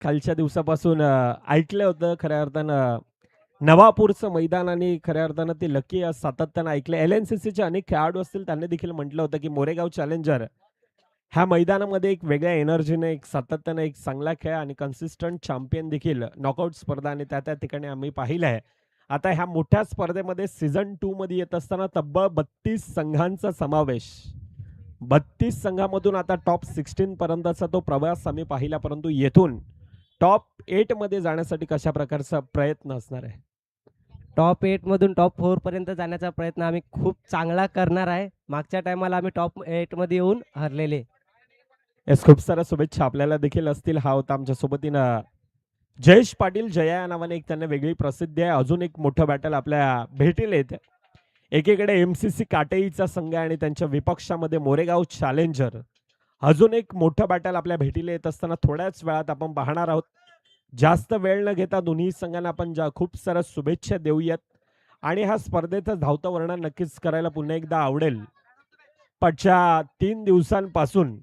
कालच्या दिवसापासून ऐकलं होतं खऱ्या अर्थानं नवापूरचं मैदान आणि खऱ्या अर्थानं ते लकी सातत्यानं ऐकलं. LNCCचे अनेक खेळाडू असतील त्यांनी देखील म्हटलं होतं, की मोरेगाव चॅलेंजर ह्या मैदानामध्ये एक वेगळ्या एनर्जीने, एक सातत्यानं एक चांगला खेळ आणि कन्सिस्टंट चॅम्पियन देखील नॉकआउट स्पर्धा आणि त्या ठिकाणी आम्ही पाहिलं आहे. आता ह्या मोठ्या स्पर्धेमध्ये सीझन 2 मध्ये येत असताना तब्बल 32 संघांचा समावेश. 32 संघामधून आता टॉप 16 पर्यंतचा तो प्रवास आम्ही पाहिला, परंतु येथून टॉप 8 मध्ये जाण्यासाठी कशा प्रकारचा प्रयत्न असणार आहे? टॉप 8 मधून टॉप 4 पर्यंत जाण्याचा प्रयत्न आम्ही खूप चांगला करणार आहे. मागच्या टायमाला आम्ही टॉप 8 मध्ये येऊन हरलेले. येस, खूप साऱ्या शुभेच्छा आपल्याला देखील असतील. हा होता आमच्या सोबतीनं जयेश पाटील. जया या नावाने एक त्यांना वेगळी प्रसिद्धी आहे. अजून एक मोठं बॅटल आपल्या भेटीला येते. एकीकडे MCC काटेईचा संघ आणि त्यांच्या विपक्षामध्ये मोरेगाव चॅलेंजर. अजून एक मोठं बॅटल आपल्या भेटीला येत असताना थोड्याच वेळात आपण पाहणार आहोत. जास्त वेळ न घेता दोन्ही संघांना आपण खूप साऱ्या शुभेच्छा देऊयात आणि ह्या स्पर्धेचं धावतं वर्णन नक्कीच करायला पुन्हा एकदा आवडेल. पाठच्या 3 दिवसांपासून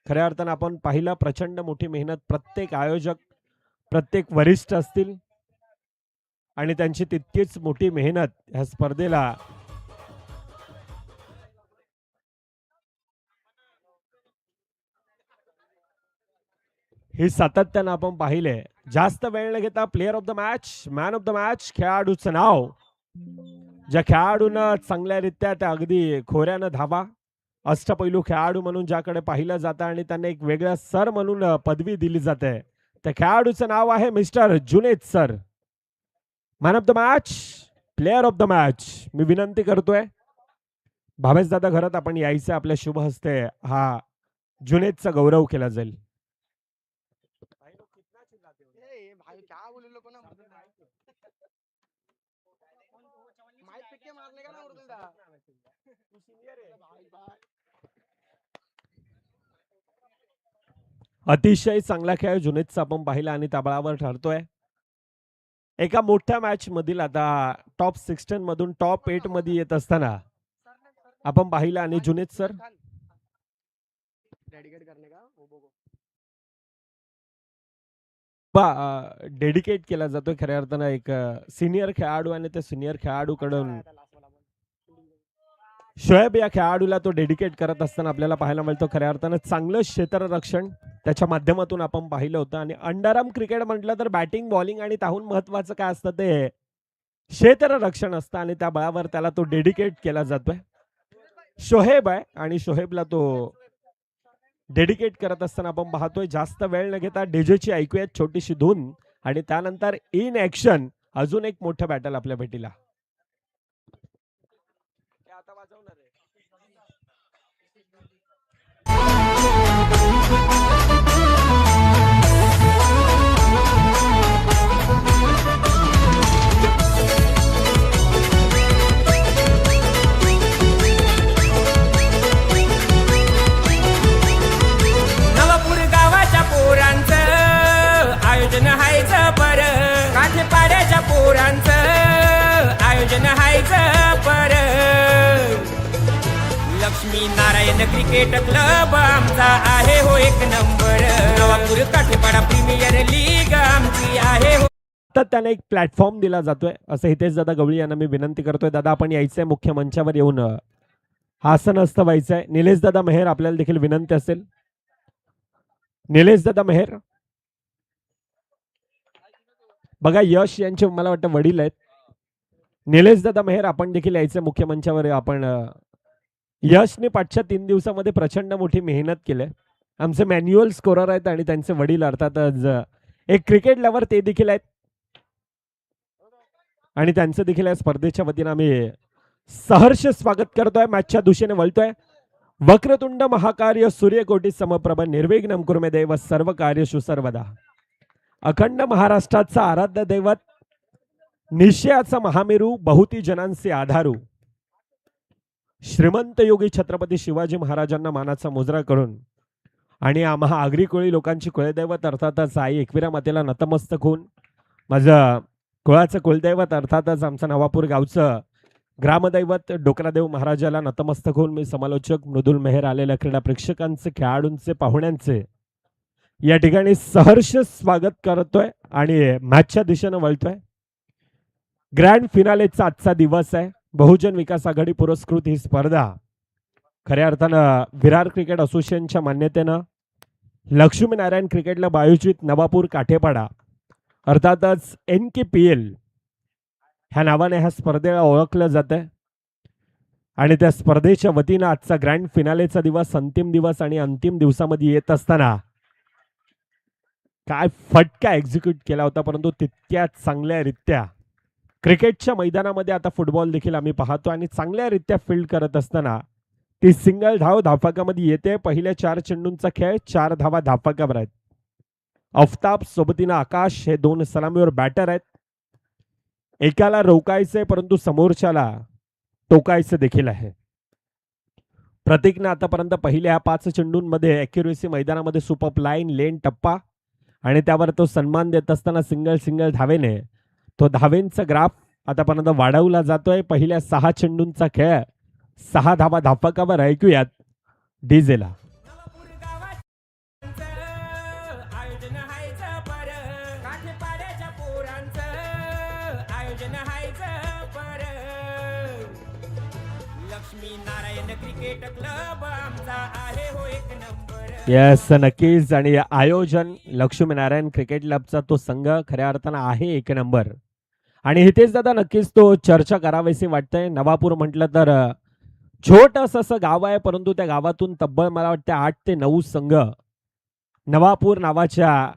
खऱ्या अर्थानं आपण पाहिलं प्रचंड मोठी मेहनत प्रत्येक आयोजक, प्रत्येक वरिष्ठ असतील आणि त्यांची तितकीच मोठी मेहनत ह्या स्पर्धेला ही सातत्यानं आपण पाहिले. जास्त वेळ न घेता player of the match, man of the match खेळाडूचं नाव, ज्या खेळाडूनं चांगल्यारीत्या त्या अगदी खोऱ्यानं धावा, अष्टपैलू खेळाडू म्हणून ज्याकडे पाहिलं जातं आणि त्यांना एक वेगळं सर म्हणून पदवी दिली जाते, त्या खेळाडूचं नाव आहे mister Junaid sir. Man of the match, player of the match. मी विनंती करतोय भावेश दादा घरात आपण यायचं, आपल्या शुभ हस्ते हा जुनेदचा गौरव केला जाईल. अतिशय चांगला खेळ जुनेदचा आपण पाहिला आणि त्या बळावर ठरतोय. एका मोठ्या मॅच मधील आता टॉप 16 मधून टॉप 8 मध्ये येत असताना आपण पाहिलं आणि जुनेद सर डेडिकेट केला जातोय खऱ्या अर्थानं एक सिनियर खेळाडू आणि त्या सिनियर खेळाडूकडून शोएब या खेळाडूला तो डेडिकेट करत असताना आपल्याला पाहायला मिळतो. खऱ्या अर्थानं चांगलं क्षेत्ररक्षण त्याच्या माध्यमातून आपण पाहिलं होतं. आणि अंडरआर्म क्रिकेट म्हटलं तर बॅटिंग, बॉलिंग आणि त्याहून महत्वाचं काय असतं ते क्षेत्ररक्षण असतं आणि त्या बळावर त्याला तो डेडिकेट केला जातोय. शोहेब आहे आणि शोहेबला तो डेडिकेट करत असताना आपण पाहतोय. जास्त वेळ न घेता डीजेची ऐकूयात छोटीशी धून आणि त्यानंतर इन ऍक्शन अजून एक मोठं बॅटल आपल्या भेटीला. नवापूर गावाच्या पोरांचं आयोजन हायचं पर, काठे पाड्याच्या पोरांचं आयोजन हायचं पर. लक्ष्मी नारायण क्रिकेट क्लब आमचा आहे हो एक नंबर. नवापूर काठेपाडा प्रीमियर लीग आमची आहे हो. तर त्याने एक प्लॅटफॉर्म दिला जातोय असं हितेश दादा गवळी यांना मी विनंती करतोय. दादा आपण यायचंय मुख्य मंचावर येऊन आसनस्थ व्हायचंय. निलेश दादा मेहर आपल्याला देखील विनंती असेल. निलेश दादा मेहर बघा, यश यांचे मला वाटतं वडील आहेत. निलेश दादा मेहर आपण देखील यायचं मुख्य मंचावर. आपण यशने पाठच्या 3 दिवसामध्ये प्रचंड मोठी मेहनत केली. आमचे मॅन्युअल स्कोरर आहेत आणि त्यांचे वडील अर्थातच एक क्रिकेट लवर ते देखील आहेत आणि त्यांचं देखील या स्पर्धेच्या वतीनं आम्ही सहर्ष स्वागत करतोय. मॅचच्या दिशेने वळतोय. वक्रतुंड महाकार्य सूर्यकोटी समप्रभ निर्विघ्नं कुरु मे देव सर्व कार्येषु सर्वदा. अखंड महाराष्ट्राचा आराध्य दैवत, निश्चयाचा महामेरू, बहुती जनांचे आधारू, श्रीमंत योगी छत्रपती शिवाजी महाराजांना मानाचा मुजरा करून आणि आम्हा आगरी कोळी लोकांची कुळदैवत अर्थातच आई एकविरा मातेला नतमस्तक होऊन, माझं कुळाचं कुलदैवत अर्थातच आमचं नवापूर गावचं ग्रामदैवत डोकरादेव महाराजाला नतमस्तक होऊन मी समालोचक मृदुल मेहर आलेल्या क्रीडा प्रेक्षकांचे, खेळाडूंचे, पाहुण्यांचे या ठिकाणी सहर्ष स्वागत करतोय आणि मॅचच्या दिशेनं वळतोय. ग्रँड फिनालेचा आजचा दिवस आहे. बहुजन विकास आघाडी पुरस्कृत ही स्पर्धा खऱ्या अर्थानं विरार क्रिकेट असोसिएशनच्या मान्यतेनं लक्ष्मीनारायण क्रिकेट क्लब आयोजित नवापूर काठेपाडा अर्थातच NKPL ह्या नावाने ह्या स्पर्धेला ओळखलं जातं आणि त्या स्पर्धेच्या वतीनं आजचा ग्रँड फिनालेचा दिवस, अंतिम दिवस आणि अंतिम दिवसामध्ये येत असताना काय फटका एक्झिक्यूट केला होता, परंतु तितक्याच चांगल्यारित्या क्रिकेटच्या मैदानामध्ये आता फुटबॉल देखील आम्ही पाहतो आणि चांगल्यारित्या फील्ड करत असताना ती सिंगल धाव धाफाकामध्ये येते. पहिल्या 4 चेंडूंचा खेळ, 4 धावा धाफाकावर आहेत. आफताब सोबतीनं आकाश हे 2 सलामीवर बॅटर आहेत. एकाला रोकायचंय परंतु समोरच्याला टोकायचं देखील आहे. प्रतीकनं आतापर्यंत पहिल्या 5 चेंडूंमध्ये ॲक्युरेसी मैदानामध्ये सुपर लाईन लेन टप्पा आणि त्यावर तो सन्मान देत असताना सिंगल धावेने तो धावेंचा ग्राफ आतापर्यंत वाढवला जातोय. पहिल्या 6 चेंडूंचा खेळ, 6 धावा धाफकावर. ऐकूयात डीजेला. नवापूर गावाचं आयोजन हायचं बरं, काठेपाड्याच्या पोरांचं आयोजन हायचं बरं. लक्ष्मी नारायण क्रिकेट क्लब आमचा आहे हो एक नंबर. येस, नक्कीच. आणि आयोजन लक्ष्मीनारायण क्रिकेट क्लबचा तो संघ खऱ्या अर्थानं आहे एक नंबर. आणि इथेच दादा नक्कीच तो चर्चा करावीशी वाटतंय. नवापूर म्हटलं तर छोटंसं असं गाव आहे, परंतु त्या गावातून तब्बल मला वाटतं 8 ते 9 संघ नवापूर नावाच्या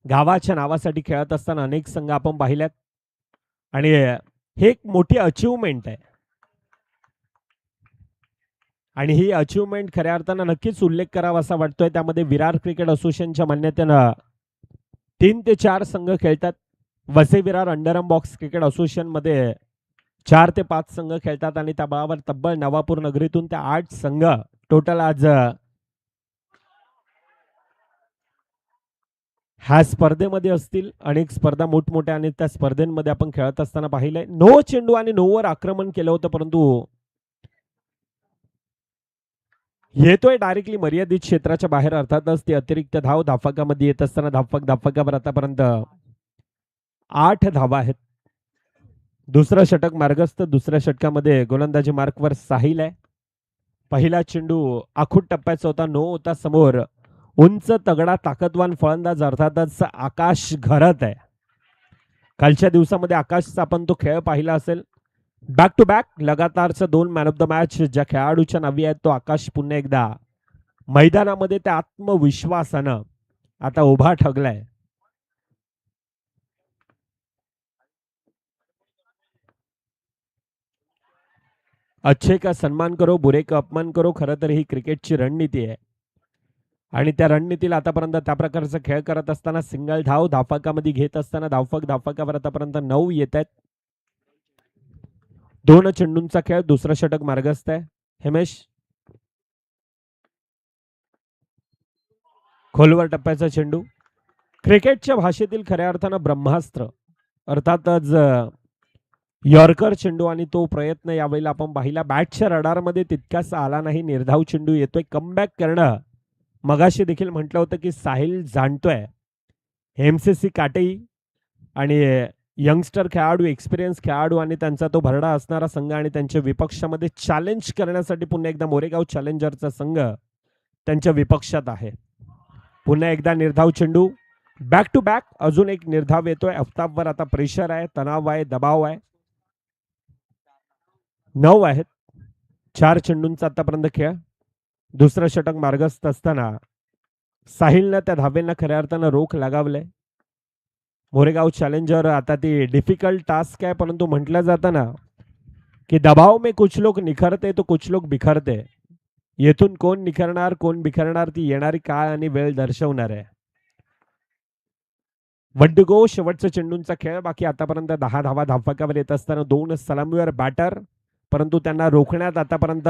गावाच्या नावासाठी खेळत असताना अनेक संघ आपण पाहिल्यात आणि हे एक मोठी अचिव्हमेंट आहे. आणि ही अचिव्हमेंट खऱ्या अर्थानं नक्कीच उल्लेख करावा असा वाटतोय. त्यामध्ये विरार क्रिकेट असोसिएशनच्या मान्यतेनं 3 ते 4 संघ खेळतात. Vasai Virar underarm box cricket association मध्ये 4 ते 5 संघ खेळतात आणि त्या बळावर तब्बल नवापूर नगरीतून त्या 8 संघ टोटल आज ह्या स्पर्धेमध्ये असतील. अनेक स्पर्धा मोठमोठ्या आणि त्या स्पर्धेमध्ये आपण खेळत असताना पाहिलंय 9 चेंडू आणि 9 वर आक्रमण केलं होतं, परंतु येतोय डायरेक्टली मर्यादित क्षेत्राच्या बाहेर. अर्थातच ते अतिरिक्त धाव धाफकामध्ये येत असताना धाफकावर आतापर्यंत 8 धावा आहेत. दुसरं षटक मार्गस्थ. दुसऱ्या षटकामध्ये गोलंदाजी मार्कवर साहिल आहे. पहिला चेंडू आखूट टप्प्याचा होता, नो होता. समोर उंच तगडा ताकदवान फलंदाज अर्थातच आकाश घरत आहे. कालच्या दिवसामध्ये आकाशचा आपण तो खेळ पाहिला असेल. बॅक टू बॅक लगातारचं 2 मॅन ऑफ द मॅच ज्या खेळाडूच्या नावी आहेत तो आकाश पुन्हा एकदा मैदानामध्ये त्या आत्मविश्वासानं आता उभा ठगलाय. अच्छे का सन्मान करो, बुरे का अपमान करो. खरं तर ही क्रिकेटची रणनीती आहे आणि त्या रणनीतीला आतापर्यंत त्या प्रकारचा खेळ करत असताना सिंगल धाव धाफकामध्ये घेत असताना धाफकावर आतापर्यंत 9 येत आहेत. 2 चेंडूंचा खेळ. दुसरं षटक मार्गस्थ आहे. हेमेश खोलवर टप्प्याचा चेंडू. क्रिकेटच्या भाषेतील खऱ्या अर्थानं ब्रह्मास्त्र अर्थातच यॉर्कर चेंडू आणि तो प्रयत्न यावेळेला आपण पाहिला. बॅटच्या रडारमध्ये तितकासा आला नाही. निर्धाव चेंडू येतोय. कमबॅक करणं मगाशी देखील म्हटलं होतं की साहिल जाणतोय. MCC काटेई आणि यंगस्टर खेळाडू, एक्सपिरियन्स खेळाडू आणि त्यांचा तो भरडा असणारा संघ आणि त्यांच्या विपक्षामध्ये चॅलेंज करण्यासाठी पुन्हा एकदा मोरेगाव चॅलेंजरचा संघ त्यांच्या विपक्षात आहे. पुन्हा एकदा निर्धाव चेंडू. बॅक टू बॅक अजून एक निर्धाव येतोय. आफताबवर आता प्रेशर आहे, तणाव आहे, दबाव आहे. 9 आहेत. 4 चेंडूंचा आतापर्यंत खेळ. दुसरं षटक मार्गस्थ असताना साहिलनं त्या धावेंना खऱ्या अर्थानं रोख लगावलंय. मोरेगाव चॅलेंजर आता ती डिफिकल्ट टास्क आहे, परंतु म्हटलं जातं ना की दबाव में कुछ लोग निखरते तो कुछ लोग बिखरते. येथून कोण निखरणार कोण बिखरणार ती येणारी काळ आणि वेळ दर्शवणार आहे. वड्डगो शेवटचा चेंडूंचा खेळ. बाकी आतापर्यंत 10 धावा धाफकावर येत असताना 2 सलामीवर बॅटर, परंतु त्यांना रोखण्यात आतापर्यंत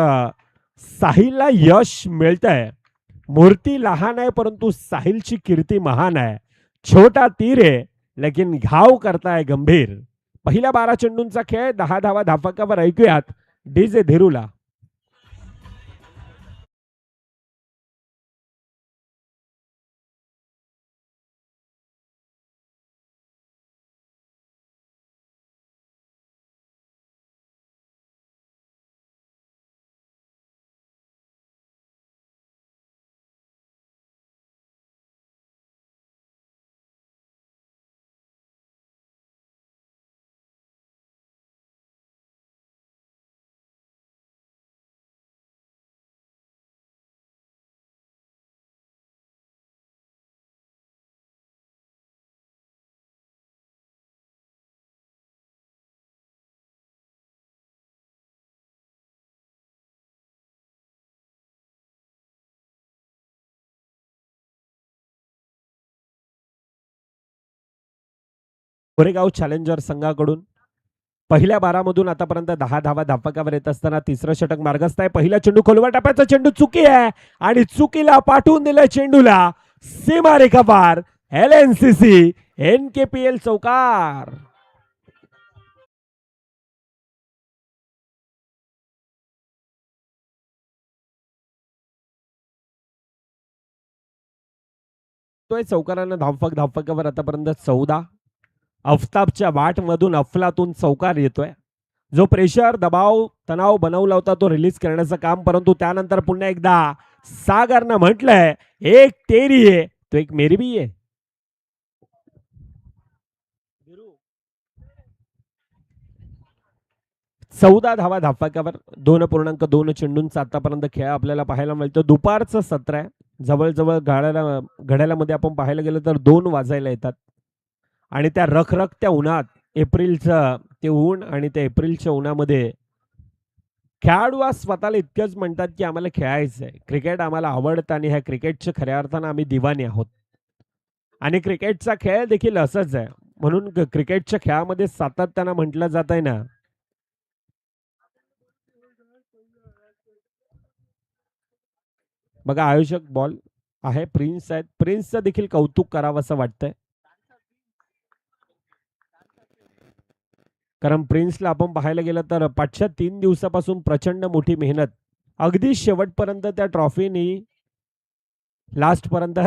साहिलला यश मिळतंय. मूर्ती लहान आहे परंतु साहिलची कीर्ती महान आहे. छोटा तीर आहे लेकिन घाव करताय गंभीर. पहिल्या 12 चेंडूंचा खेळ. 10 धावा धाफकावर. ऐकूयात डीजे धीरूला. कोरेगाव चॅलेंजर संघाकडून पहिल्या 12 मधून आतापर्यंत 10 धावा धापकावर येत असताना तिसरं षटक मार्गस्थ आहे. पहिला चेंडू खोलवर टाकायचा चेंडू चुकी आहे आणि चुकीला पाठवून दिलं चेंडूला सीमारेखा पार. LNCC NKPL चौकार. चौकारानं धावफकावर आतापर्यंत 14. आफताबच्या वाट मधून अफलातून चौकार येतोय. जो प्रेशर दबाव तणाव बनवला होता तो रिलीज करण्याचं काम, परंतु त्यानंतर पुन्हा एकदा सागरनं म्हटलंय एक तेरी आहे तो एक मेरी भी आहे. 14 धावा धापकावर 2.2 चेंडूंचा आतापर्यंत खेळ आपल्याला पाहायला मिळतो. दुपारचं सत्र आहे. जवळजवळ घड्याळामध्ये आपण पाहायला गेलं तर 2 वाजायला येतात आणि त्या रखरखत्या उन्हात एप्रिलचं ते ऊन आणि त्या एप्रिलच्या उन्हामध्ये खेळाडू आज स्वतःला इतकंच म्हणतात की आम्हाला खेळायचं आहे, क्रिकेट आम्हाला आवडतं आणि ह्या क्रिकेटच्या खऱ्या अर्थानं आम्ही दिवाने आहोत. आणि क्रिकेटचा खेळ देखील असंच आहे. म्हणून क्रिकेटच्या खेळामध्ये सातत्यानं म्हटलं जात आहे ना, बघा आयोजक बॉल आहे, प्रिन्स आहेत, प्रिन्सचं देखील कौतुक करावं असं वाटतंय. कारण प्रिन्सला आपण पाहायला गेलं तर पाठच्या 3 दिवसापासून प्रचंड मोठी मेहनत, अगदी शेवटपर्यंत त्या ट्रॉफीनी लास्ट पर्यंत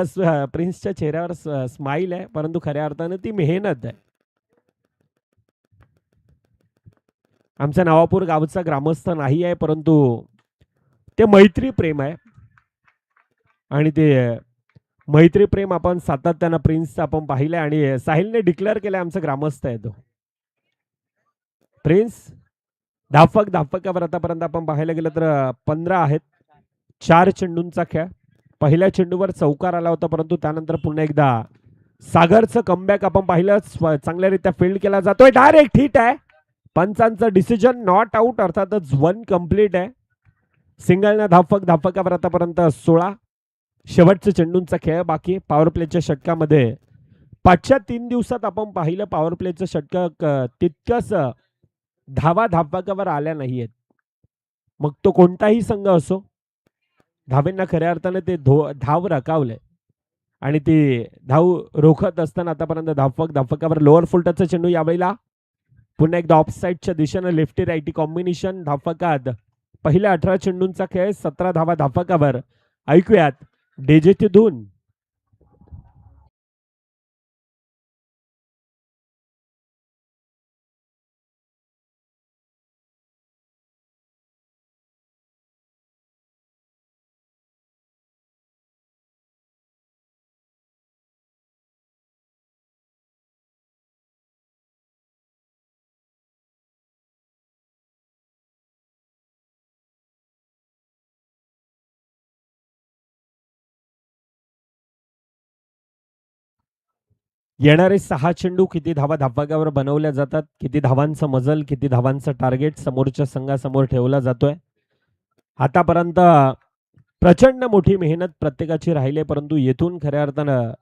प्रिन्सच्या चेहऱ्यावर स्माइल आहे, परंतु खऱ्या अर्थानं ती मेहनत आहे. आमच्या नवापूर गावचा ग्रामस्थ नाही आहे, परंतु ते मैत्री प्रेम आहे आणि ते मैत्री प्रेम आपण सातत्यानं प्रिन्सचं आपण पाहिलंय आणि साहिलने डिक्लेअर केलंय आमचा ग्रामस्थ आहे तो. प्रिन्स धापकावर आतापर्यंत आपण पाहायला गेलं तर 15 आहेत. 4 चेंडूंचा खेळ. पहिल्या चेंडूवर चौकार आला होता, परंतु त्यानंतर पुन्हा एकदा सागरचं कमबॅक आपण पाहिलं, चांगल्यारीत्या फील्ड केला जातोय, डायरेक्ट हिट आहे. पंचांचं डिसिजन नॉट आउट, अर्थातच 1 कंप्लीट आहे. सिंगलनं धापकावर आतापर्यंत 16. शेवटच्या चेंडूंचा खेळ बाकी. पॉवर प्लेच्या षटकामध्ये पाचच्या 3 दिवसात आपण पाहिलं पॉवर प्लेचं षटक तितकंच धावा धापकावर आल्या नाहीयेत. मग तो कोणताही संघ असो, धावेंना खऱ्या अर्थाने ते धाव राखावलंय आणि ती धाव रोखत असताना आतापर्यंत धापकावर लोअर फुलटचा चेंडू यावेळेला पुन्हा एकदा ऑफ साईडच्या दिशेनं लेफ्टी राईटी कॉम्बिनेशन धापकात. पहिल्या 18 चेंडूंचा खेळ 17 धावा धापकावर. ऐकूयात डेजेची धून. येणारे 6 चेंडू किती धावा धापकावर बनवल्या जातात, किती धावांचं मजल, किती धावांचं टार्गेट समोरच्या संघासमोर ठेवला जातोय. आतापर्यंत प्रचंड मोठी मेहनत प्रत्येकाची राहिली, परंतु येथून खऱ्या अर्थानं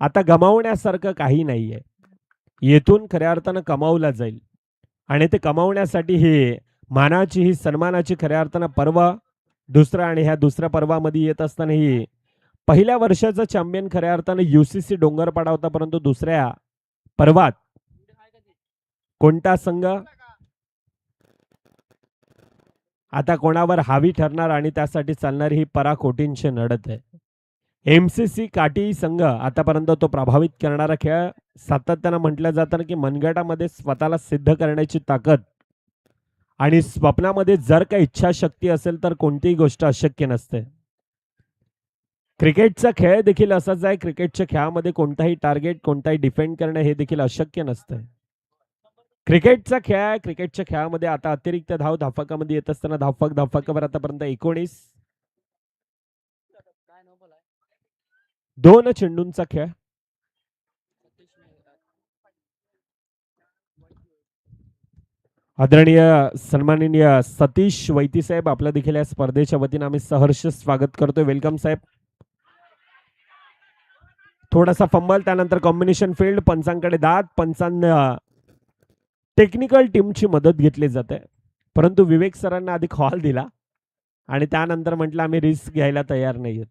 आता गमावण्यासारखं काही नाहीये. येथून खऱ्या अर्थानं कमावला जाईल आणि ते कमावण्यासाठी ही मानाची ही सन्मानाची खऱ्या अर्थानं पर्व दुसरा आणि ह्या दुसऱ्या पर्वामध्ये येत असताना ही पहिल्या वर्षाचा चॅम्पियन खऱ्या अर्थानं UCC डोंगरपाडा होता, परंतु दुसऱ्या पर्वात कोणता संघ आता कोणावर हावी ठरणार आणि त्यासाठी चालणारी ही पराकोटींची लढत आहे. MCC काटी संघ आतापर्यंत तो प्रभावित करणारा खेळ. सातत्यानं म्हटलं जातं की मनगटामध्ये स्वतःला सिद्ध करण्याची ताकद आणि स्वप्नामध्ये जर काही इच्छाशक्ती असेल तर कोणतीही गोष्ट अशक्य नसते. क्रिकेटचा खेळ देखील असाच आहे. क्रिकेटच्या खेळामध्ये कोणताही टार्गेट, कोणताही डिफेंड करणं हे देखील अशक्य नसतं. क्रिकेटचा खेळ आहे. क्रिकेटच्या खेळामध्ये आता अतिरिक्त धाव धापकामध्ये येत असताना धापकावर आतापर्यंत 19. 2 चेंडूंचा खेळ. आदरणीय सन्माननीय सतीश वैती साहेब, आपलं देखील या स्पर्धेच्या वतीने आम्ही सहर्ष स्वागत करतोय. वेलकम साहेब. थोडासा फंबल, त्यानंतर कॉम्बिनेशन फील्ड, पंचांकडे दाद, पंचांना टेक्निकल टीमची मदत घेतली जाते. परंतु विवेक सरांना आधी कॉल दिला आणि त्यानंतर म्हटलं आम्ही रिस्क घ्यायला तयार नाही आहोत.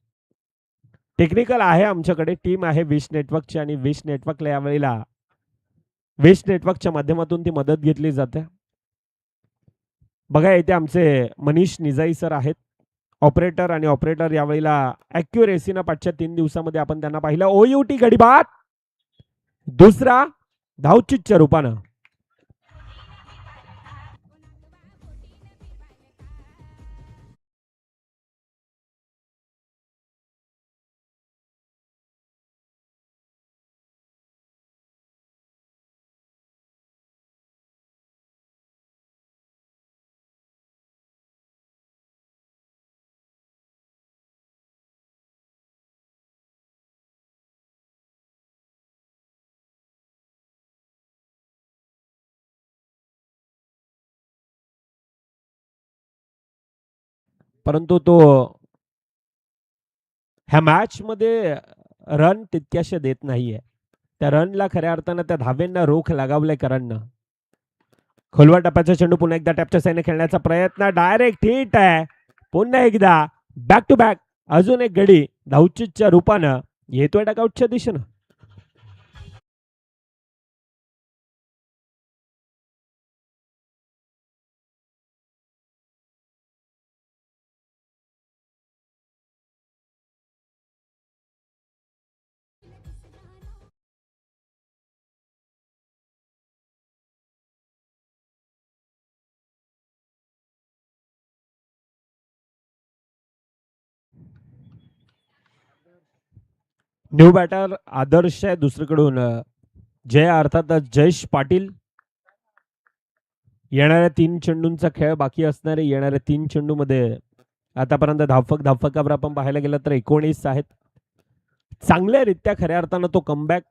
टेक्निकल आहे आमच्याकडे, टीम आहे विश नेटवर्कची आणि विश नेटवर्कला यावेळेला विश नेटवर्कच्या माध्यमातून ती मदत घेतली जाते. बघा इथे आमचे मनीष निजाई सर आहेत ऑपरेटर, आणि ऑपरेटर यावेळेला ॲक्युरेसीनं पाठच्या 3 दिवसामध्ये आपण त्यांना पाहिलं. OUT गडीबात दुसरा धावचीतच्या रूपानं. परंतु तो ह्या मॅच मध्ये रन तितक्याशे देत नाहीये. त्या रनला खऱ्या अर्थानं त्या धावेंना रोख लगावले करणं. खोलवा टप्प्याचा चेंडू पुन्हा एकदा टॅपच्या साईने खेळण्याचा प्रयत्न, डायरेक्ट हिट आहे. पुन्हा एकदा बॅक टू बॅक अजून एक गडी धावचीतच्या रूपानं येतोय डगआउटच्या दिशेनं. न्यू बॅटर आदर्श आहे, दुसरीकडून जय अर्थातच जयेश पाटील. येणाऱ्या 3 चेंडूंचा खेळ बाकी असणारे येणाऱ्या 3 चेंडूमध्ये आतापर्यंत धावफकावर आपण पाहायला गेलं तर 19 आहेत. चांगल्यारीत्या खऱ्या अर्थानं तो कमबॅक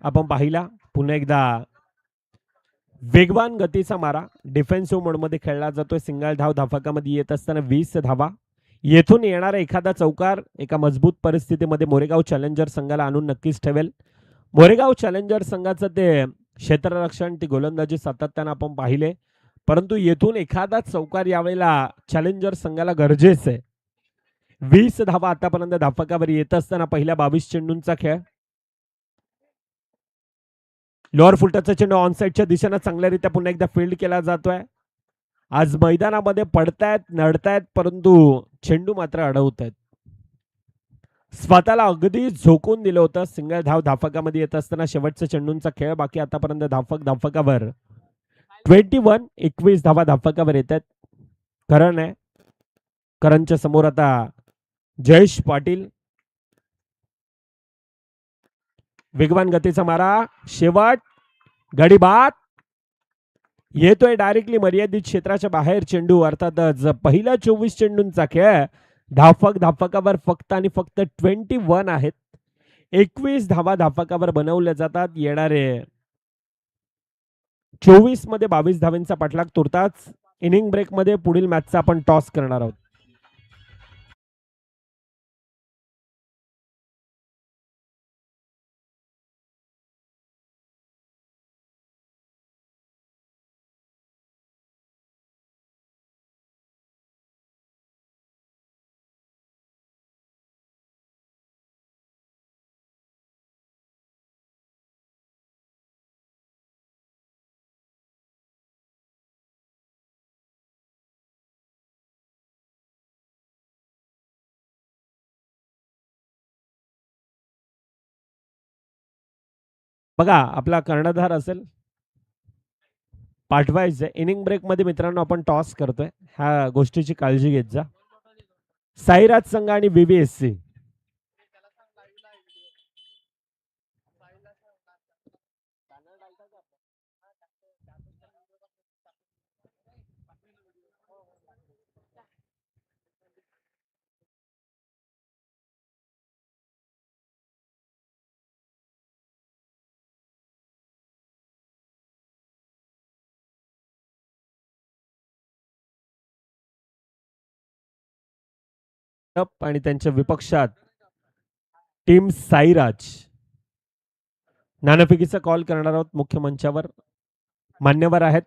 आपण पाहिला. पुन्हा एकदा वेगवान गतीचा मारा डिफेन्सिव्ह मोडमध्ये खेळला जातोय. सिंगल धाव धावफकामध्ये येत असताना 20 धावा. येथून येणारा एखादा चौकार एका मजबूत परिस्थितीमध्ये मोरेगाव चॅलेंजर संघाला आणून नक्कीच ठेवेल. मोरेगाव चॅलेंजर संघाचं ते क्षेत्ररक्षण, ती गोलंदाजी सातत्यानं आपण पाहिले, परंतु येथून एखादा चौकार यावेळेला चॅलेंजर संघाला गरजेचं आहे. 20 धावा आतापर्यंत धावफकावर येत असताना पहिल्या 22 चेंडूंचा खेळ. लोअर फुलटचा चेंडू ऑन साईडच्या दिशेनं चांगल्यारीत्या पुन्हा एकदा फील्ड केला जातोय. आज मैदानामध्ये पडतायत, नडतायत, परंतु चेंडू मात्र अडवत आहेत. स्वतःला अगदी झोकून दिलं होतं. सिंगल धाव धावफकामध्ये येत असताना शेवटच्या चेंडूंचा खेळ बाकी. आतापर्यंत धावफकावर 21 धावा धावफकावर येत आहेत. करण आहे, करणच्या समोर आता जयेश पाटील. वेगवान गतीचा मारा, शेवट गडी बाद येतोय डायरेक्टली मर्यादित क्षेत्राच्या बाहेर चेंडू. अर्थातच पहिला 24 चेंडूंचा खेळ धावफकावर फक्त आणि फक्त 21 आहेत. 21 धावा धावफकावर बनवल्या जातात. येणारे 24 मध्ये 22 धावांचा पाठलाग. तुर्तास इनिंग ब्रेक मध्ये पुढील मॅचचा आपण टॉस करणार आहोत. बघा आपला कर्णधार असेल पाठवायचंय. इनिंग ब्रेक मध्ये मित्रांनो आपण टॉस करतोय, ह्या गोष्टीची काळजी घेत जा. साईराज संघ आणि VVSC आणि त्यांच्या विपक्षात टीम साईराज. नाणेफेकीचा कॉल करणार आहोत मुख्य मंचावर. मान्यवर आहेत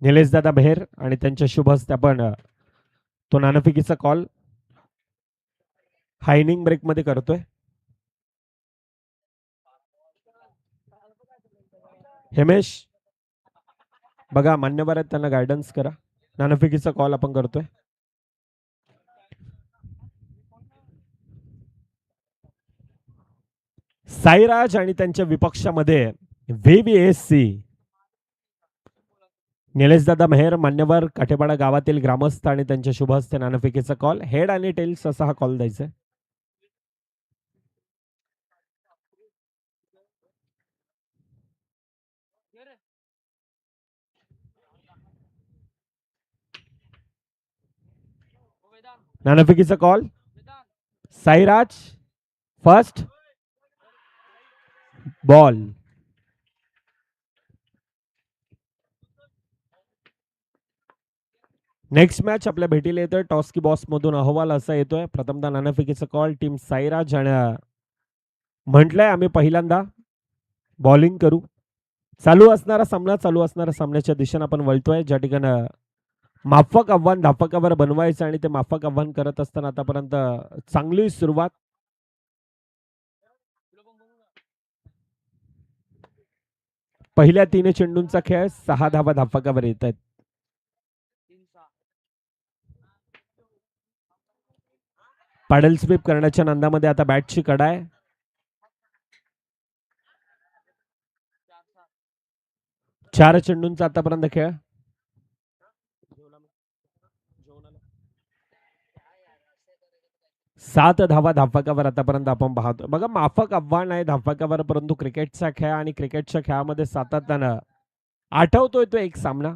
निलेशदादा बेहेर आणि त्यांच्या शुभ हस्ते आपण तो नाणेफेकीचा कॉल हा इनिंग ब्रेक मध्ये करतोय. हेमेश बघा मान्यवर आहेत त्यांना गायडन्स करा. नाणेफेकीचा कॉल आपण करतोय. साईराज आणि त्यांच्या विपक्षामध्ये व्हीव्हीएससी निलेशदादा मेहर मान्यवर काठेपाडा गावातील ग्रामस्थ आणि त्यांच्या शुभ हस्ते नाणेफेकीचा कॉल. हेड आणि टेल्स असा हा कॉल द्यायचा आहे. नाणेफेकीचा call. Sairaj first ball. Next match आपल्या भेटीला येतोय टॉस की बॉस मधून अहवाल असा येतोय. प्रथमतः नाणेफेकीचा कॉल टीम साईराज आणि म्हटलंय आम्ही पहिल्यांदा बॉलिंग करू. चालू असणारा सामन्याच्या दिशेने आपण वळतोय ज्या ठिकाणी माफक आव्हान धापकावर बनवायचं आणि ते माफक आव्हान करत असताना आतापर्यंत चांगली सुरुवात. पहिल्या 3 चेंडूंचा खेळ 6 धावा धापकावर येत आहेत. पॅडल स्वीप करण्याच्या नांदामध्ये आता बॅटची कडा आहे. चार चेंडूंचा आतापर्यंत खेळ. सात धावा धापकावर आतापर्यंत आपण पाहतो. बघा माफक आव्हान आहे धापकावर परंतु क्रिकेटचा खेळ आणि क्रिकेटच्या खेळामध्ये सातत्यानं आठवतोय तो एक सामना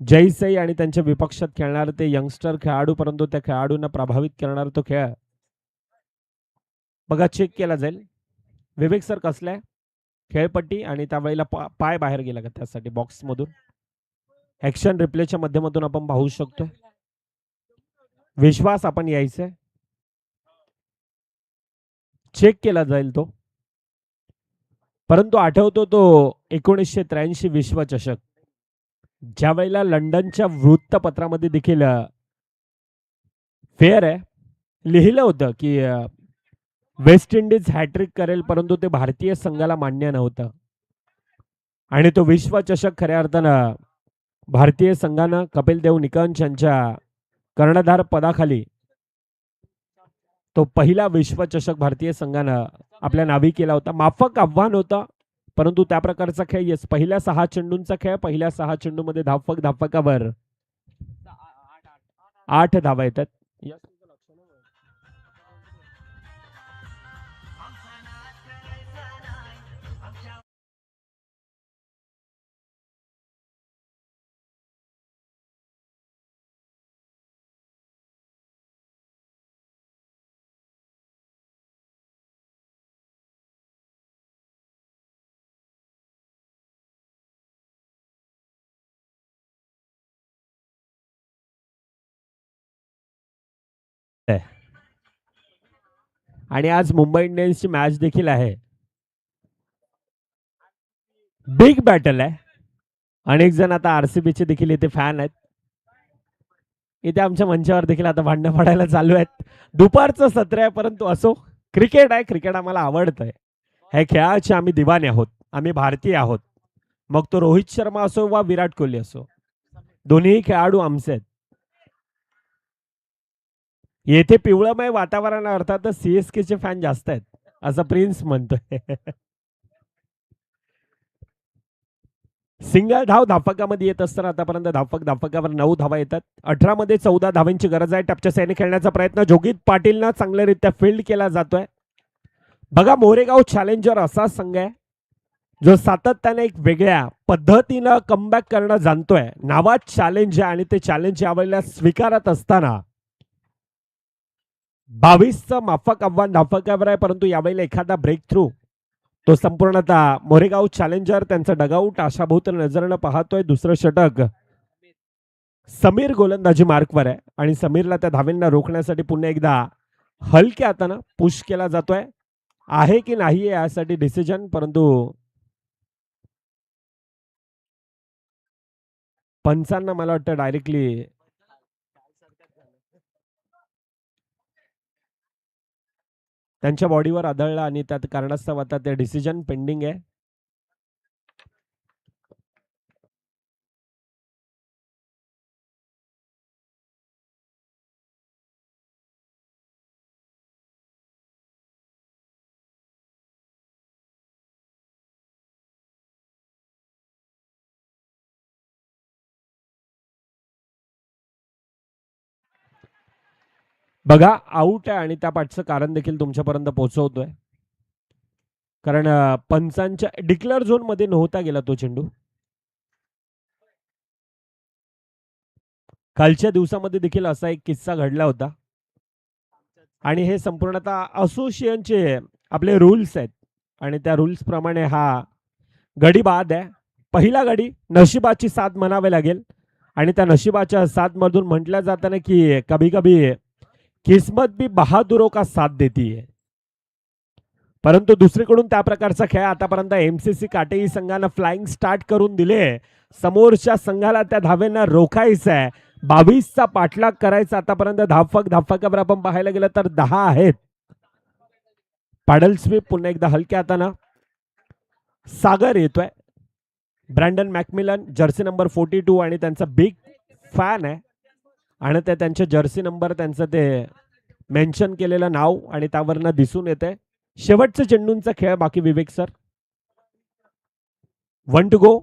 जयसई आणि त्यांच्या विपक्षात खेळणार ते यंगस्टर खेळाडू परंतु त्या खेळाडूंना प्रभावित करणार तो खेळ. बघा चेक केला जाईल विवेक सर कसलाय खेळपट्टी आणि त्यावेळेला पाय बाहेर गेला का त्यासाठी बॉक्स मधून ऍक्शन रिप्लेच्या माध्यमातून आपण पाहू शकतो. विश्वास आपण यायचंय चेक केला जाईल तो परंतु आठवतो तो 1983 विश्वचषक ज्या वेळेला लंडनच्या वृत्तपत्रामध्ये देखील फेअर आहे लिहिलं होतं की वेस्ट इंडिज हॅट्रिक करेल परंतु ते भारतीय संघाला मान्य नव्हतं आणि तो विश्वचषक खऱ्या अर्थानं भारतीय संघानं कपिल देव निकंज यांच्या कर्णधार पदाखाली तो पहिला विश्वचषक भारतीय संघानं आपल्या नावी केला होता. माफक आव्हान होता परंतु त्या प्रकारचा खेळ येस पहिल्या 6 चेंडूंचा खेळ. पहिल्या 6 चेंडूमध्ये धापकावर 8 धावा येतात. आणि आज मुंबई इंडियन्सची मॅच देखील आहे. बिग बॅटल आहे. अनेक जण आता आरसीबीचे देखील इथे फॅन आहेत. इथे आमच्या मंचावर देखील आता भांडणं पडायला चालू आहेत. दुपारचं सत्र आहे परंतु असो क्रिकेट आहे. क्रिकेट आम्हाला आवडतंय. ह्या खेळाचे आम्ही दिवाने आहोत. आम्ही भारतीय आहोत. मग तो रोहित शर्मा असो वा विराट कोहली असो दोन्ही खेळाडू आमचे आहेत. येथे पिवळमय वातावरण अर्थातच सीएसके चे फॅन जास्त आहेत असं प्रिन्स म्हणतोय. सिंगल धाव धापकामध्ये येत असताना आतापर्यंत धापकावर 9 धावा येतात. 18 मध्ये 14 धावांची गरज आहे. टपच्या सैने खेळण्याचा प्रयत्न जोगित पाटीलनं चांगल्यारीत्या फील्ड केला जातोय. बघा मोरेगाव चॅलेंजर असा संघ आहे जो सातत्याने एक वेगळ्या पद्धतीनं कमबॅक करणं जाणतोय. नावात चॅलेंज आहे आणि ते चॅलेंज यावेळेला स्वीकारत असताना 22चं माफक आव्हान धापकावर आहे परंतु यावेळेला एखादा ब्रेक थ्रू तो संपूर्णतः मोरेगाव चॅलेंजर त्यांचा डगआउट आशाभूत नजरेनं पाहतोय. दुसरं षटक समीर गोलंदाजी मार्कवर आहे आणि समीरला त्या धावेंना रोखण्यासाठी पुन्हा एकदा हलक्या हातानं पुश केला जातोय. आहे की नाही यासाठी डिसिजन, परंतु पंचांना मला वाटतं डायरेक्टली त्यांच्या बॉडीवर आदळलं आणि त्यात कारणास्तव आता ते डिसिजन पेंडिंग आहे. बघा आऊट आहे आणि त्या पाठचं कारण देखील तुमच्यापर्यंत पोहोचवतोय. कारण पंचांच्या डिक्लेअर झोन मध्ये नव्हता गेला तो चेंडू. कालच्या दिवसामध्ये देखील असा एक किस्सा घडला होता आणि हे संपूर्णतः असोसिएशनचे आपले रूल्स आहेत आणि त्या रूल्स प्रमाणे हा गडी बाद आहे. पहिला गडी नशिबाची साथ म्हणावे लागेल आणि त्या नशिबाच्या साथ मधून म्हटलं जातं ना की कभी कभी किस्मत भी बहादुरों का साथ देती है. परंतु दुसरीकडून त्या प्रकारचा खेळ आतापर्यंत एमसीसी काटेई संघानं फ्लाइंग स्टार्ट करून दिले. समोरच्या संघाला त्या धावेंना रोखायचं आहे. 22चा पाठलाग करायचा. आतापर्यंत धावफलकावर आपण पाहायला गेलं तर 10 आहेत. पॅडल स्वीप पुन्हा एकदा हलक्या हातानं सागर येतोय. ब्रँडन मॅकमिलन जर्सी नंबर 42 आणि त्यांचा बिग फॅन आहे आणि ते त्यांच्या जर्सी नंबर त्यांचं ते मेन्शन केलेलं नाव आणि त्यावरनं दिसून येते. शेवटचं चेंडूंचा खेळ बाकी विवेक सर. 1 to go.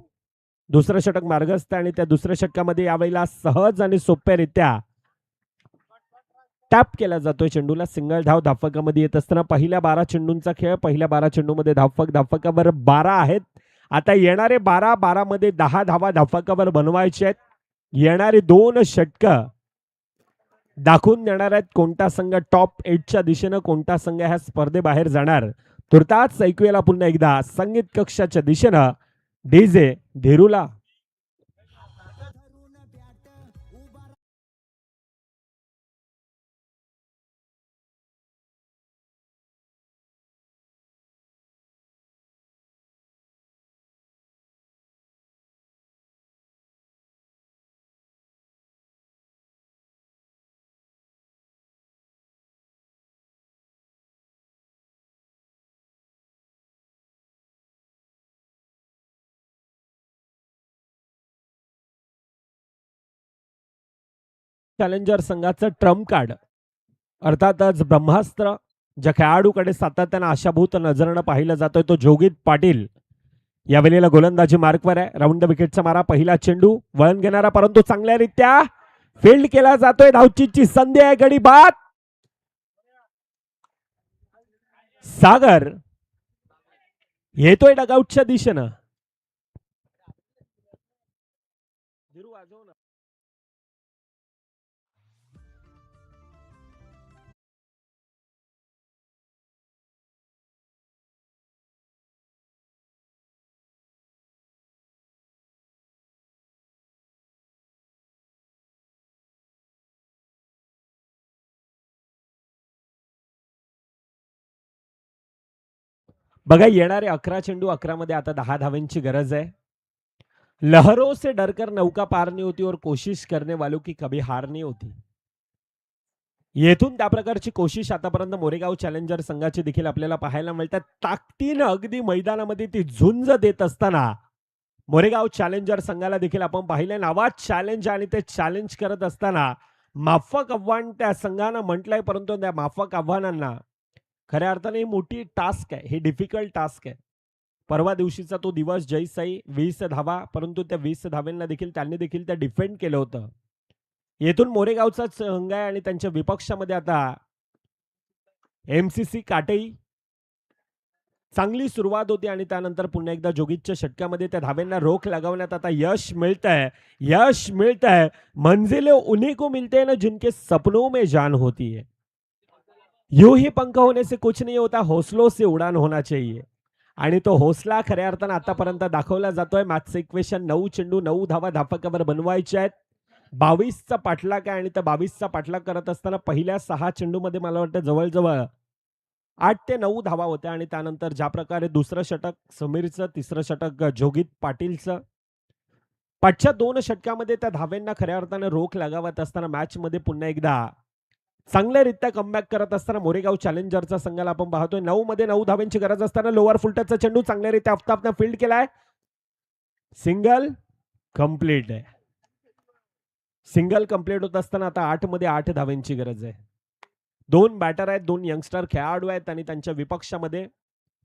दुसरं षटक मार्गस्थ आणि त्या दुसऱ्या षटकामध्ये यावेळेला सहज आणि सोप्यारित्या टॅप केला जातोय चेंडूला. सिंगल धाव धावफलकामध्ये येत असताना पहिल्या 12 चेंडूंचा खेळ. पहिल्या 12 चेंडूमध्ये धावफलकावर 12 आहेत. आता येणारे 12 मध्ये 10 धावा धावफलकावर बनवायचे आहेत. येणारी 2 षटकं दाखवून देणार आहेत कोणता संघ टॉप 8च्या दिशेनं, कोणता संघ ह्या स्पर्धेबाहेर जाणार. तुर्तास ऐकूयाला पुन्हा एकदा संगीत कक्षाच्या दिशेनं डीजे धीरूला. चॅलेंजर संघाचं ट्रम्प कार्ड अर्थातच ब्रह्मास्त्र ज्या खेळाडूकडे सातत्यानं आशाभूत नजरेनं पाहिलं जातोय तो जोगित पाटील यावेळेला गोलंदाजी मार्कवर आहे. राऊंड द विकेटचा मारा. पहिला चेंडू वळण घेणारा परंतु चांगल्यारीत्या फील्ड केला जातोय. धावचीची संधी आहे. गडी बाद. सागर येतोय डगआउटच्या दिशेनं. बघा येणारे 11 चेंडू 11 मध्ये आता 10 धावांची गरज आहे. लहरों से डरकर नौका पार नहीं होती और कोशिश करने वालों की कभी हार नहीं होती. येथून त्या प्रकारची कोशिश आतापर्यंत मोरेगाव चॅलेंजर संघाची देखील आपल्याला पाहायला मिळतात. ताकदीनं अगदी मैदानामध्ये ती झुंज देत असताना मोरेगाव चॅलेंजर संघाला देखील आपण पाहिले. नावात चॅलेंज आणि ते चॅलेंज करत असताना माफक आव्हान त्या संघानं म्हटलंय, परंतु त्या माफक आव्हानांना खऱ्या अर्थाने ही मोठी टास्क आहे. ही डिफिकल्ट टास्क आहे. परवा दिवशीचा तो दिवस जयसाई 20 धावा, परंतु त्या 20 धाव्यांना देखील त्यांनी देखील त्या डिफेंड केलं होतं. येथून मोरेगावचा संघ आहे आणि त्यांच्या विपक्षामध्ये आता एमसीसी काटेई. चांगली सुरुवात होती आणि त्यानंतर पुन्हा एकदा जोगीच्या षटकामध्ये त्या धाव्यांना रोख लागवण्यात आता यश मिळतंय. यश मिळतंय. मंजिलें उन्हीं को मिलते हैं ना जिनके सपनों में जान होती है. यूं ही पंख होने से कुछ नहीं होता, हौसलों से उड़ान होना चाहिए. आणि तो हौसला खऱ्या अर्थानं आतापर्यंत दाखवला जातोय. मॅचचं इक्वेशन 9 चेंडू 9 धावा धावफलकावर बनवायचे आहेत. 22चा पाठलाग आहे आणि त्या 22चा पाठलाग करत असताना पहिल्या 6 चेंडूमध्ये मला वाटतं जवळजवळ 8 ते 9 धावा होत्या आणि त्यानंतर ज्या प्रकारे दुसरं षटक समीरचं, तिसरं षटक जोगित पाटीलचं, पाठच्या 2 षटकामध्ये त्या धाव्यांना खऱ्या अर्थाने रोख लगावत असताना मॅचमध्ये पुन्हा एकदा चांगल्यारीत्या कमबॅक करत असताना मोरेगाव चॅलेंजरचा संघाला आपण पाहतोय. 9 मध्ये 9 धाव्यांची गरज असताना लोअर फुलटचचा चेंडू चांगल्यारीत्या आफताबनं फील्ड केलाय. सिंगल कंप्लीट आहे. सिंगल कंप्लीट होत असताना आता 8 मध्ये 8 धाव्यांची गरज आहे. 2 बॅटर आहेत, 2 यंगस्टर खेळाडू आहेत आणि त्यांच्या विपक्षामध्ये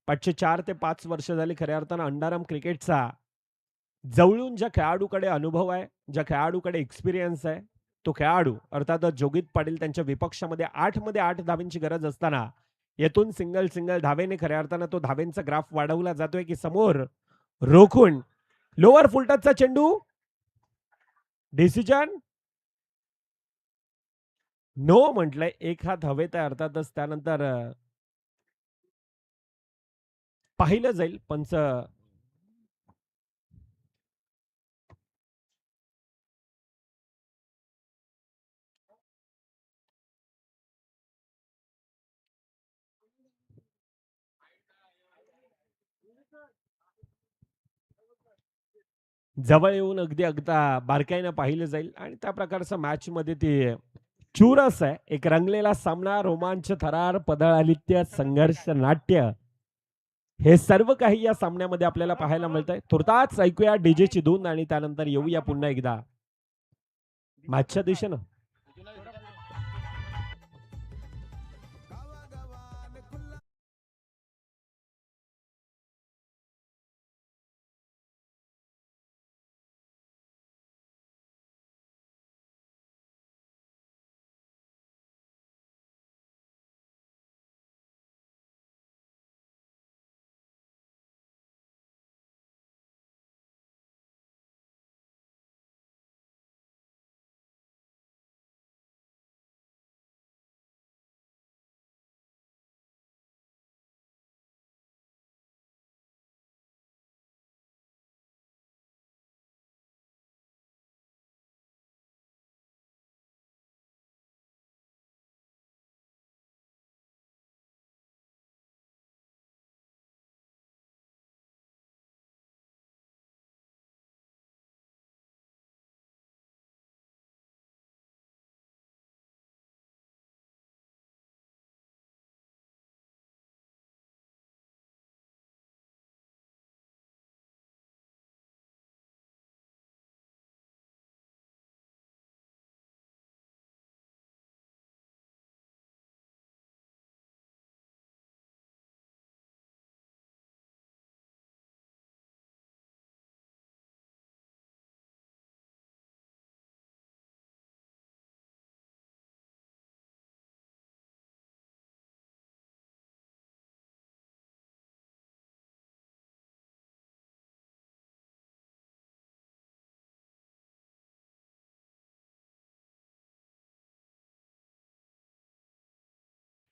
पाठचे 4 ते 5 वर्ष झाली खऱ्या अर्थानं अंडारम क्रिकेटचा जवळून ज्या खेळाडूकडे अनुभव आहे, ज्या खेळाडूकडे एक्सपिरियन्स आहे, तो खेळाडू अर्थातच जोगित पाटील त्यांच्या विपक्षामध्ये 8 मध्ये 8 धाव्यांची गरज असताना येथून सिंगल सिंगल धावेने खऱ्या अर्थानं तो धावेंचा ग्राफ वाढवला जातोय की समोर रोखून लोअर फुलटचचा चेंडू डिसिजन नो म्हटलंय. एक हात हवेत आहे अर्थातच त्यानंतर पाहिलं जाईल पंच जवळ येऊन अगदी अगदा बारकाईनं पाहिलं जाईल आणि त्या प्रकारचं मॅच मध्ये ती चुरस आहे. एक रंगलेला सामना, रोमांच, थरार, पदळालित्य, संघर्ष, नाट्य हे सर्व काही या सामन्यामध्ये आपल्याला पाहायला मिळतंय. तुर्ताच ऐकूया डीजेची धून आणि त्यानंतर येऊया पुन्हा एकदा मॅचच्या दिशेनं.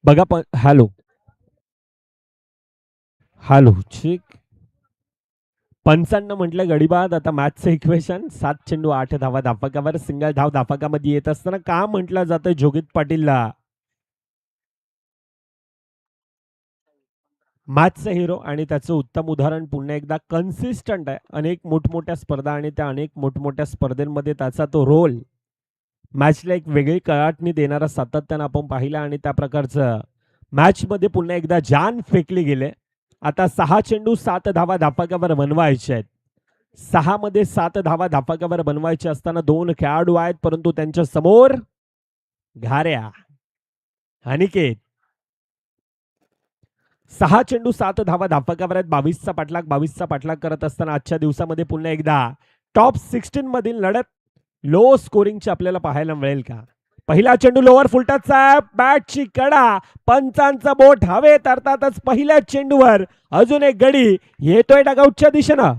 बघा पण हॅलो हॅलो ठीक. 55 म्हटलं गडीबाद. आता मॅचचं इक्वेशन 7 चेंडू 8 धावा धापकावर सिंगल धाव धापकामध्ये येत असताना का म्हटलं जातं जोगित पाटीलला मॅचचा हिरो आणि त्याचं उत्तम उदाहरण पुन्हा एकदा कन्सिस्टंट आहे. अनेक मोठमोठ्या स्पर्धा आणि त्या अनेक मोठमोठ्या स्पर्धेमध्ये त्याचा तो रोल मॅचला एक वेगळी कळाटणी देणारा सातत्यानं आपण पाहिला आणि त्या प्रकारचं मॅचमध्ये पुन्हा एकदा जान फेकली गेले. आता 6 चेंडू 7 धावा धापकावर बनवायचे आहेत. 6 मध्ये 7 धावा धापकावर बनवायचे असताना 2 खेळाडू आहेत परंतु त्यांच्या समोर घाऱ्या अनिकेत 6 चेंडू 7 धावा धापकावर आहेत. 22चा पाठलाग करत असताना आजच्या दिवसामध्ये पुन्हा एकदा टॉप 16 मधील लढत लो स्कोरिंगची आपल्याला पाहायला मिळेल का? पहिला चेंडू लोअर फुलटचचा, बॅटची कडा, पंचांचा बोट हवेत अर्थातच पहिल्या चेंडूवर अजून एक गडी येतोय डगआउटच्या दिशेनं.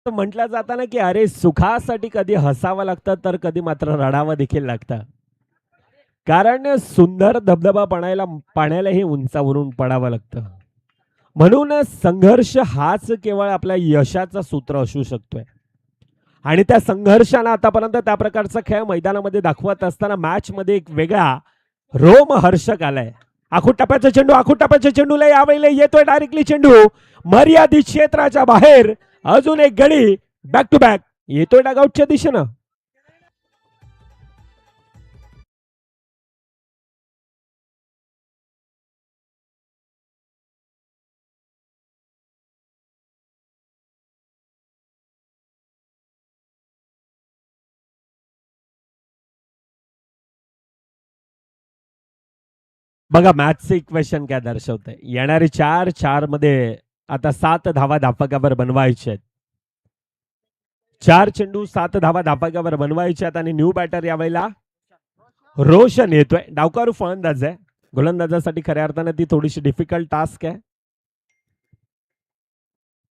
म्हटलं जातं ना की अरे सुखासाठी कधी हसावं लागतं तर कधी मात्र रडावं देखील लागतं. कारण सुंदर धबधबा पाण्यालाही उंचावरून पडावं लागतं. म्हणून संघर्ष हाच केवळ आपल्या यशाचा सूत्र असू शकतोय. आणि त्या संघर्षानं आतापर्यंत त्या प्रकारचा खेळ मैदानामध्ये दाखवत असताना मॅच मध्ये एक वेगळा रोमहर्षक आलाय. आखूड टप्प्याचा चेंडूला यावेळेला येतोय डायरेक्टली चेंडू मर्यादित क्षेत्राच्या बाहेर. अजून एक गडी बॅक टू बॅक येतोय डगआउटच्या दिशेनं. बघा मॅथचं इक्वेशन काय दर्शवतंय. येणारे 4 मध्ये आता 7 धावा धापकावर बनवायचे आहेत. 4 चेंडू 7 धावा धापकावर बनवायचे आहेत आणि न्यू बॅटर यावेळेला रोशन येतोय. डावकारू फलंदाज आहे. गोलंदाजासाठी खऱ्या अर्थाने ती थोडीशी डिफिकल्ट टास्क आहे.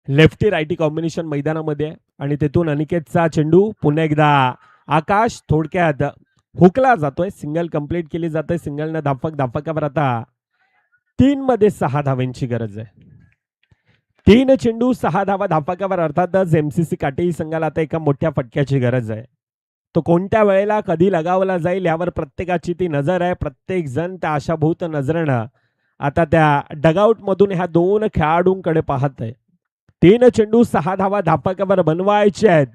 लेफ्टी रायटी कॉम्बिनेशन मैदानामध्ये आणि तिथून अनिकेतचा चेंडू पुन्हा एकदा आकाश थोडक्यात हुकला जातोय. सिंगल कंप्लीट केली जाते. सिंगलनं धापकावर आता 3 मध्ये 6 धावांची गरज आहे. 3 चेंडू 6 धावा धापकावर. अर्थातच एमसीसी काटेरी संघाला आता एका मोठ्या फटक्याची गरज आहे. तो कोणत्या वेळेला कधी लगावला जाईल यावर प्रत्येकाची ती नजर आहे. प्रत्येक जण त्या आशाभूत नजरेनं आता त्या डगआउट मधून ह्या 2 खेळाडूंकडे पाहत आहे. 3 चेंडू 6 धावा धापकावर बनवायचे आहेत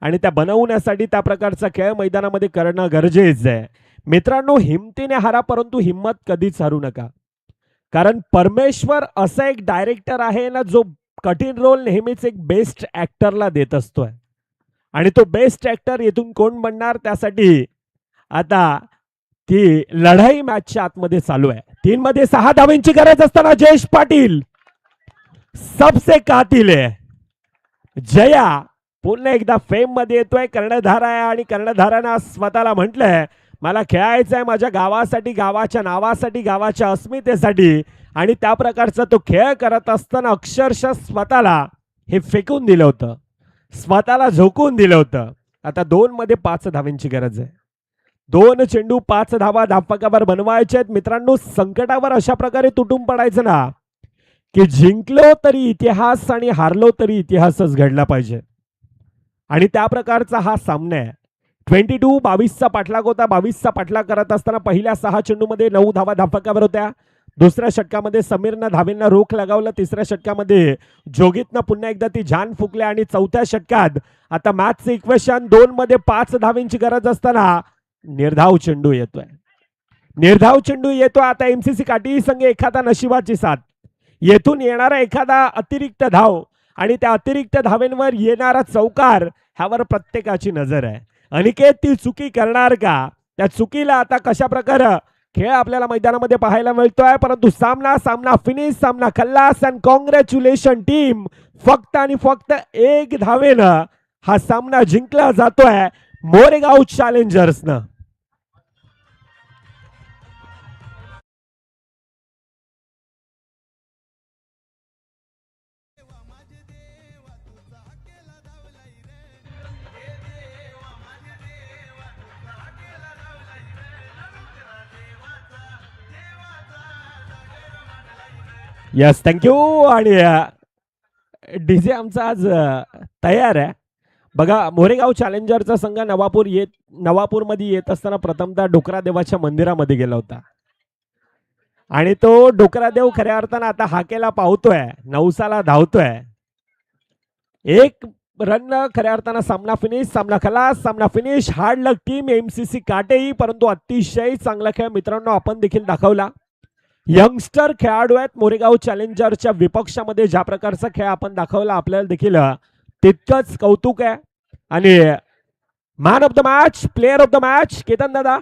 आणि त्या बनवण्यासाठी त्या प्रकारचा खेळ मैदानामध्ये करणं गरजेचं आहे. मित्रांनो हिमतीने हारा परंतु हिम्मत कधीच हरू नका. कारण परमेश्वर असा एक डायरेक्टर आहे ना जो कठीण रोल नेहमीच एक बेस्ट ऍक्टरला देत असतोय आणि तो बेस्ट ऍक्टर येथून कोण बनणार त्यासाठी आता ती लढाई मॅचच्या आतमध्ये चालू आहे. 3 मध्ये 6 धावांची गरज असताना जयेश पाटील सबसे कातिल आहे. जया पुन्हा एकदा फेम मध्ये येतोय. कर्णधार आहे आणि कर्णधारानं स्वतःला म्हटलंय मला खेळायचं आहे माझ्या गावासाठी, गावाच्या नावासाठी, गावाच्या अस्मितेसाठी आणि त्या प्रकारचा तो खेळ करत असताना अक्षरशः स्वतःला हे फेकून दिलं होतं, स्वतःला झोकून दिलं होतं. आता 2 मध्ये 5 धावांची गरज आहे. 2 चेंडू 5 धावा धापकावर बनवायचे आहेत. मित्रांनो संकटावर अशा प्रकारे तुटून पडायचं ना की जिंकलो तरी इतिहास आणि हारलो तरी इतिहासच घडला पाहिजे आणि त्या प्रकारचा हा सामना आहे. 22-22चा पाठलाग होता. 22चा पाठलाग करत असताना पहिल्या 6 चेंडूमध्ये 9 धावा धापकावर होत्या. दुसऱ्या षटकामध्ये समीरनं धावेंना रोख लगावलं. तिसऱ्या षटकामध्ये जोगितनं पुन्हा एकदा ती जान फुकल्या आणि चौथ्या षटकात आता मॅचचं इक्वेशन 2 मध्ये 5 धावेंची गरज असताना निर्धाव चेंडू येतोय. निर्धाव चेंडू येतो. आता एमसीसी काटेरी संघ एखादा नशिबाची साथ येथून येणारा एखादा अतिरिक्त धाव आणि त्या अतिरिक्त धावेंवर येणारा चौकार ह्यावर प्रत्येकाची नजर आहे. अनिकेत ती चुकी करणार का? त्या चुकीला आता कशा प्रकारे खेळ आपल्याला मैदानामध्ये पाहायला मिळतोय. परंतु सामना फिनिश, सामना खल्लास अँड कॉंग्रॅच्युलेशन टीम. फक्त आणि फक्त 1 धावेनं हा सामना जिंकला जातोय मोरेगाव चॅलेंजर्सनं. Yes thank you. आणि डीजे आमचा आज तयार आहे. बघा मोरेगाव चॅलेंजरचा संघ नवापूरमध्ये येत असताना प्रथमतः डोकरादेवाच्या मंदिरामध्ये गेला होता आणि तो डोकरादेव खऱ्या अर्थानं आता हाकेला पावतोय, नवसाला धावतोय. 1 रन खऱ्या अर्थानं सामना फिनिश, सामना खलास, सामना फिनिश. हार्ड लक टीम एमसीसी काटेरी. परंतु अतिशय चांगला खेळ मित्रांनो आपण देखील दाखवला. यंगस्टर खेळाडू आहेत मोरेगाव चॅलेंजरच्या विपक्षामध्ये. ज्या प्रकारचा खेळ आपण दाखवला आपल्याला देखील तितकंच कौतुक आहे. आणि man of the match, player of the match Ketan दादा